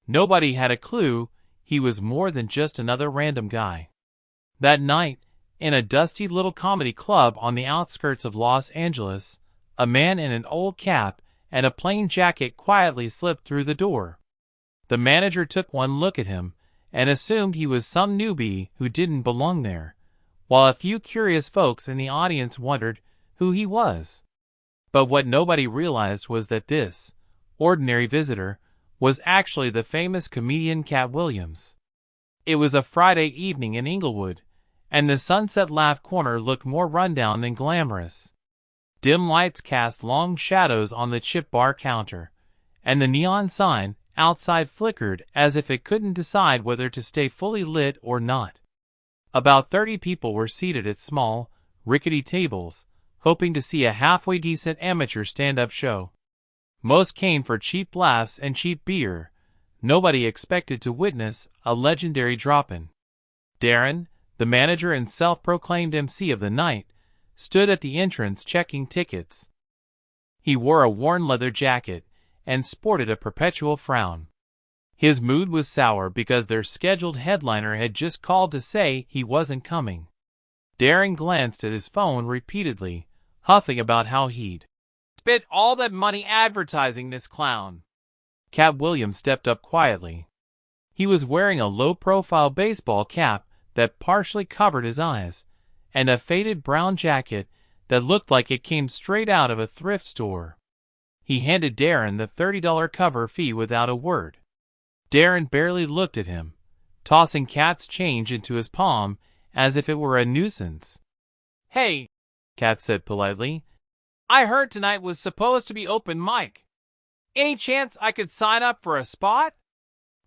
Nobody had a clue he was more than just another random guy. That night, in a dusty little comedy club on the outskirts of Los Angeles, a man in an old cap and a plain jacket quietly slipped through the door. The manager took one look at him and assumed he was some newbie who didn't belong there, while a few curious folks in the audience wondered who he was. But what nobody realized was that this ordinary visitor was actually the famous comedian Katt Williams. It was a Friday evening in Inglewood, and the Sunset Laugh Corner looked more rundown than glamorous. Dim lights cast long shadows on the chip bar counter, and the neon sign outside flickered as if it couldn't decide whether to stay fully lit or not. About 30 people were seated at small, rickety tables, hoping to see a halfway decent amateur stand-up show. Most came for cheap laughs and cheap beer. Nobody expected to witness a legendary drop-in. Darren, the manager and self-proclaimed MC of the night, stood at the entrance checking tickets. He wore a worn leather jacket and sported a perpetual frown. His mood was sour because their scheduled headliner had just called to say he wasn't coming. Darren glanced at his phone repeatedly, huffing about how he'd spent all that money advertising this clown. Katt Williams stepped up quietly. He was wearing a low-profile baseball cap that partially covered his eyes, and a faded brown jacket that looked like it came straight out of a thrift store. He handed Darren the $30 cover fee without a word. Darren barely looked at him, tossing Katt's change into his palm as if it were a nuisance. "Hey," Katt said politely, "I heard tonight was supposed to be open mic. Any chance I could sign up for a spot?"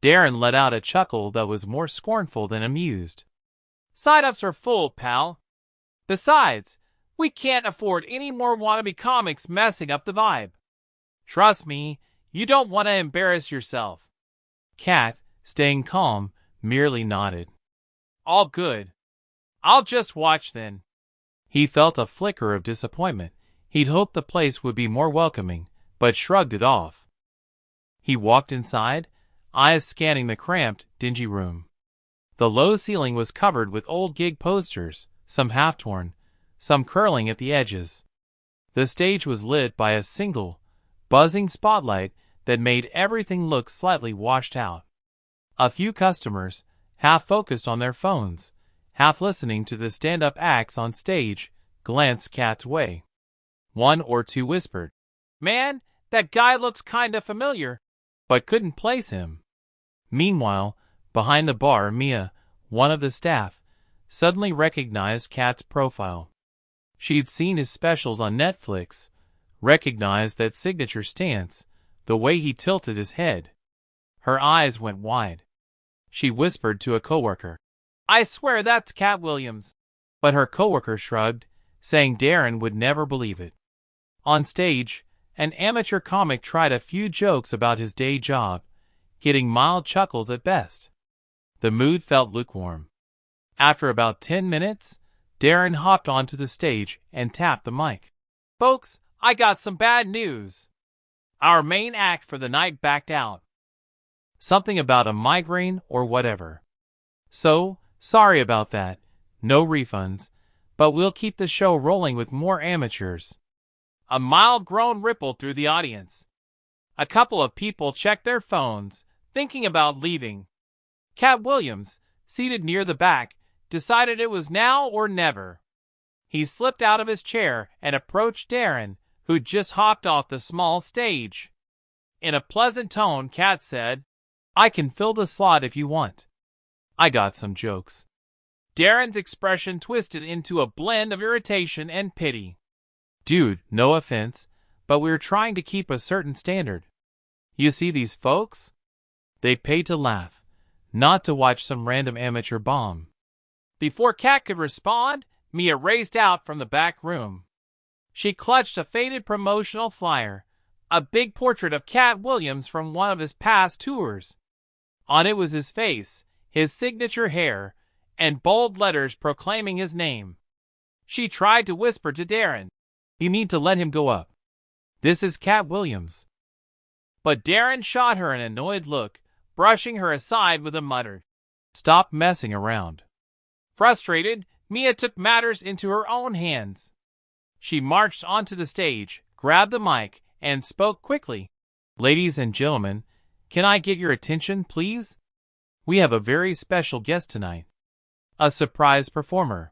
Darren let out a chuckle that was more scornful than amused. "Sign-ups are full, pal. Besides, we can't afford any more wannabe comics messing up the vibe. Trust me, you don't want to embarrass yourself." Katt, staying calm, merely nodded. "All good. I'll just watch then." He felt a flicker of disappointment. He'd hoped the place would be more welcoming, but shrugged it off. He walked inside, eyes scanning the cramped, dingy room. The low ceiling was covered with old gig posters, some half-torn, some curling at the edges. The stage was lit by a single, buzzing spotlight that made everything look slightly washed out. A few customers, half focused on their phones, half listening to the stand-up acts on stage, glanced Katt's way. One or two whispered, "Man, that guy looks kinda familiar," but couldn't place him. Meanwhile, behind the bar, Mia, one of the staff, suddenly recognized Katt's profile. She'd seen his specials on Netflix, recognized that signature stance, the way he tilted his head. Her eyes went wide. She whispered to a coworker, "I swear that's Katt Williams." But her coworker shrugged, saying Darren would never believe it. On stage, an amateur comic tried a few jokes about his day job, getting mild chuckles at best. The mood felt lukewarm. After about 10 minutes, Darren hopped onto the stage and tapped the mic. "Folks, I got some bad news. Our main act for the night backed out. Something about a migraine or whatever. So, sorry about that. No refunds, but we'll keep the show rolling with more amateurs." A mild groan rippled through the audience. A couple of people checked their phones, thinking about leaving. Katt Williams, seated near the back, decided it was now or never. He slipped out of his chair and approached Darren, who'd just hopped off the small stage. In a pleasant tone, Katt said, "I can fill the slot if you want. I got some jokes." Darren's expression twisted into a blend of irritation and pity. "Dude, no offense, but we're trying to keep a certain standard. You see these folks? They pay to laugh, not to watch some random amateur bomb." Before Katt could respond, Mia raced out from the back room. She clutched a faded promotional flyer, a big portrait of Katt Williams from one of his past tours. On it was his face, his signature hair, and bold letters proclaiming his name. She tried to whisper to Darren, "You need to let him go up. This is Katt Williams." But Darren shot her an annoyed look, brushing her aside with a muttered, "Stop messing around." Frustrated, Mia took matters into her own hands. She marched onto the stage, grabbed the mic, and spoke quickly. "Ladies and gentlemen, can I get your attention, please? We have a very special guest tonight. A surprise performer.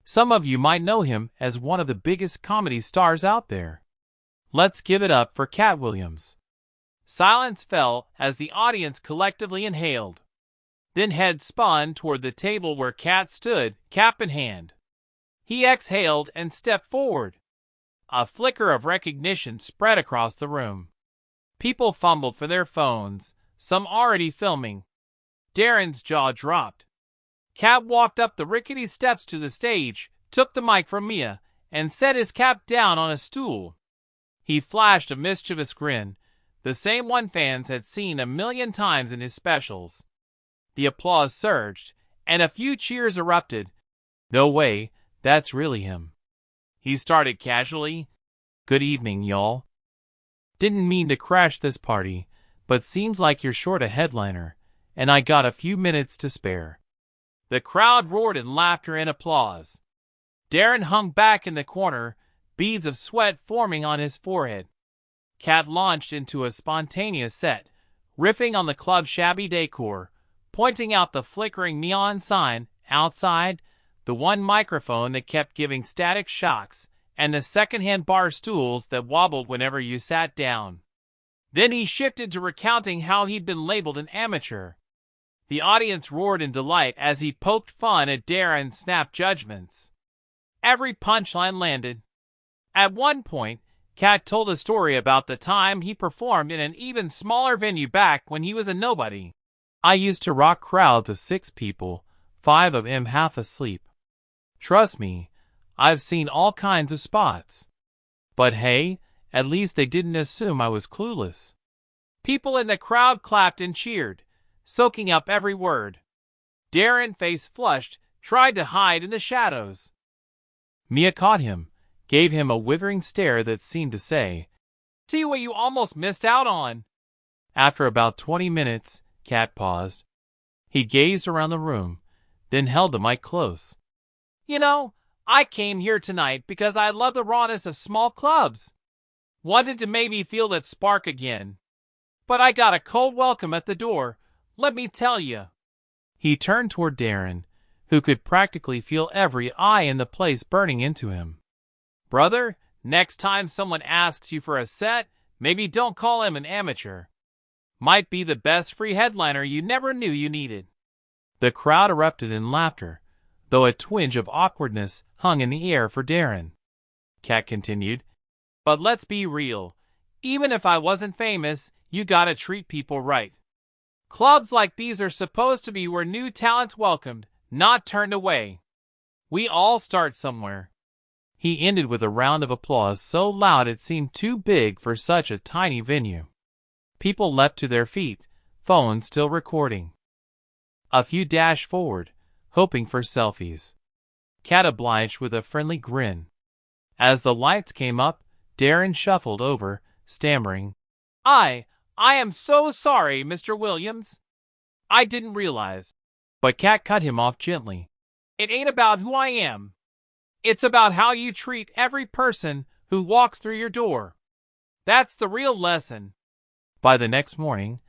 Some of you might know him as one of the biggest comedy stars out there. Let's give it up for Katt Williams." Silence fell as the audience collectively inhaled. Then heads spun toward the table where Katt stood, cap in hand. He exhaled and stepped forward. A flicker of recognition spread across the room. People fumbled for their phones, some already filming. Darren's jaw dropped. Katt walked up the rickety steps to the stage, took the mic from Mia, and set his cap down on a stool. He flashed a mischievous grin, the same one fans had seen 1,000,000 times in his specials. The applause surged, and a few cheers erupted. "No way, that's really him." He started casually. "Good evening, y'all. Didn't mean to crash this party, but seems like you're short a headliner, and I got a few minutes to spare." The crowd roared in laughter and applause. Darren hung back in the corner, beads of sweat forming on his forehead. Katt launched into a spontaneous set, riffing on the club's shabby decor, pointing out the flickering neon sign outside, the one microphone that kept giving static shocks, and the second-hand bar stools that wobbled whenever you sat down. Then he shifted to recounting how he'd been labeled an amateur. The audience roared in delight as he poked fun at Darren's snap judgments. Every punchline landed. At one point, Katt told a story about the time he performed in an even smaller venue back when he was a nobody. "I used to rock crowds of 6 people, 5 of them half asleep. Trust me, I've seen all kinds of spots. But hey, at least they didn't assume I was clueless." People in the crowd clapped and cheered, soaking up every word. Darren, face flushed, tried to hide in the shadows. Mia caught him, gave him a withering stare that seemed to say, "See what you almost missed out on." After about 20 minutes, Katt paused. He gazed around the room, then held the mic close. "You know, I came here tonight because I love the rawness of small clubs. Wanted to maybe feel that spark again. But I got a cold welcome at the door, let me tell you." He turned toward Darren, who could practically feel every eye in the place burning into him. "Brother, next time someone asks you for a set, maybe don't call him an amateur. Might be the best free headliner you never knew you needed." The crowd erupted in laughter, though a twinge of awkwardness hung in the air for Darren. Katt continued, "But let's be real. Even if I wasn't famous, you gotta treat people right. Clubs like these are supposed to be where new talent's welcomed, not turned away. We all start somewhere." He ended with a round of applause so loud it seemed too big for such a tiny venue. People leapt to their feet, phones still recording. A few dashed forward, hoping for selfies. Katt obliged with a friendly grin. As the lights came up, Darren shuffled over, stammering, I am so sorry, Mr. Williams. I didn't realize." But Katt cut him off gently. "It ain't about who I am. It's about how you treat every person who walks through your door. That's the real lesson." By the next morning,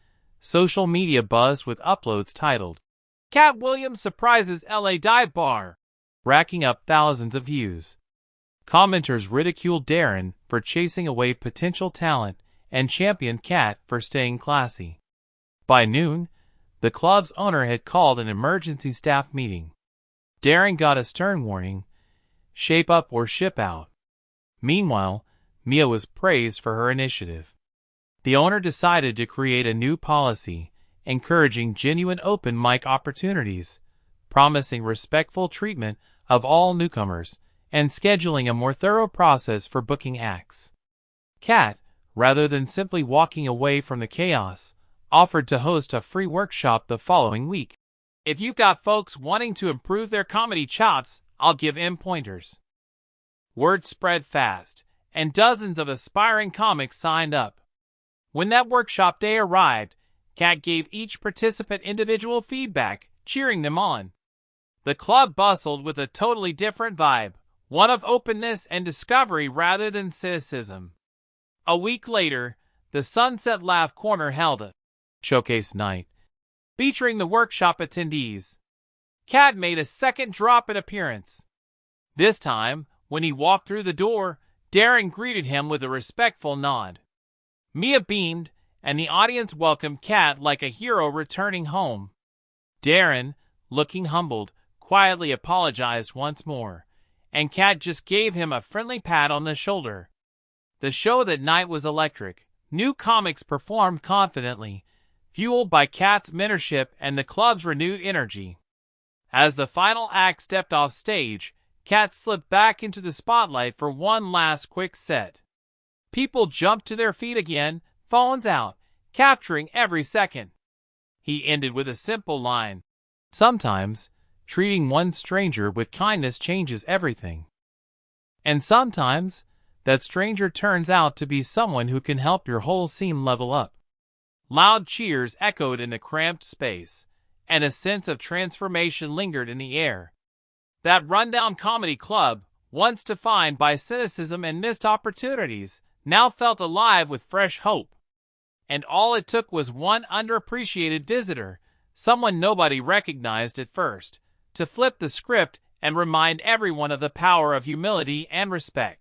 social media buzzed with uploads titled, "Katt Williams Surprises LA Dive Bar," racking up thousands of views. Commenters ridiculed Darren for chasing away potential talent and championed Katt for staying classy. By noon, the club's owner had called an emergency staff meeting. Darren got a stern warning: shape up or ship out. Meanwhile, Mia was praised for her initiative. The owner decided to create a new policy, encouraging genuine open mic opportunities, promising respectful treatment of all newcomers, and scheduling a more thorough process for booking acts. Katt, rather than simply walking away from the chaos, offered to host a free workshop the following week. "If you've got folks wanting to improve their comedy chops, I'll give them pointers." Word spread fast, and dozens of aspiring comics signed up. When that workshop day arrived, Katt gave each participant individual feedback, cheering them on. The club bustled with a totally different vibe, one of openness and discovery rather than cynicism. A week later, the Sunset Laugh Corner held a showcase night, featuring the workshop attendees. Katt made a second drop-in appearance. This time, when he walked through the door, Darren greeted him with a respectful nod. Mia beamed, and the audience welcomed Katt like a hero returning home. Darren, looking humbled, quietly apologized once more, and Katt just gave him a friendly pat on the shoulder. The show that night was electric. New comics performed confidently, fueled by Katt's mentorship and the club's renewed energy. As the final act stepped off stage, Katt slipped back into the spotlight for one last quick set. People jumped to their feet again, phones out, capturing every second. He ended with a simple line. Sometimes, treating one stranger with kindness changes everything. And sometimes, that stranger turns out to be someone who can help your whole scene level up. Loud cheers echoed in the cramped space, and a sense of transformation lingered in the air. That rundown comedy club, once defined by cynicism and missed opportunities, now felt alive with fresh hope. And all it took was one underappreciated visitor, someone nobody recognized at first, to flip the script and remind everyone of the power of humility and respect.